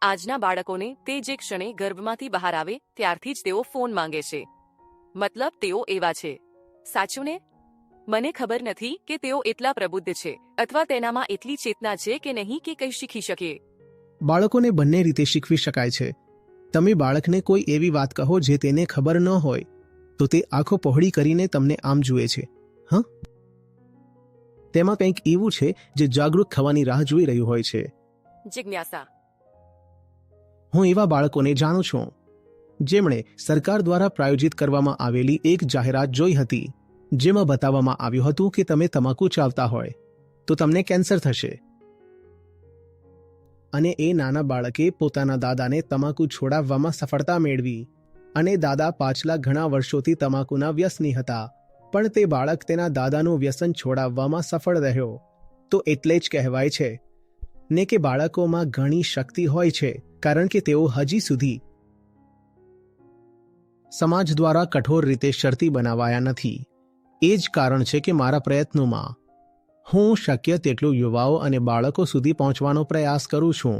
આજના બાળકોને તે જે ક્ષણે ગર્ભમાંથી બહાર આવે ત્યારથી જ તેઓ ફોન માંગે છે. મતલબ તેઓ એવા છે. સાચું ને? મને ખબર નથી કે તેઓ એટલા પ્રબુદ્ધ છે અથવા તેનામાં એટલી ચેતના છે કે નહીં કે કંઈ શીખી શકે. બાળકોને બંને રીતે શીખવી શકાય છે. તમે બાળકને કોઈ એવી વાત કહો જે તેને ખબર ન હોય તો તે આંખો પહોળી કરીને તમને આમ જુએ છે. તેમાં કંઈક એવું છે જે જાગૃત થવાની રાહ જોઈ રહ્યું હોય છે. જિજ્ઞાસા. હું એવા બાળકોને જાણું છું જેમણે સરકાર દ્વારા પ્રાયોજિત કરવામાં આવેલી એક જાહેરાત જોઈ હતી જેમાં બતાવવામાં આવ્યું હતું કે તમે તમાકુ ચાવતા હોય તો તમને કેન્સર થશે. અને એ નાના બાળકે પોતાના દાદાને તમાકુ છોડાવવામાં સફળતા મેળવી અને દાદા પાછલા ઘણા વર્ષોથી તમાકુના વ્યસની હતા, પણ તે બાળક તેના દાદાનું વ્યસન છોડાવવામાં સફળ રહ્યો. તો એટલે જ કહેવાય છે ને કે બાળકોમાં ઘણી શક્તિ હોય છે કારણ કે તેઓ હજી સુધી સમાજ દ્વારા કઠોર રીતે શરતી બનાવાયા નથી. એ જ કારણ છે કે મારા પ્રયત્નોમાં હું શક્ય તેટલું યુવાઓ અને બાળકો સુધી પહોંચવાનો પ્રયાસ કરું છું.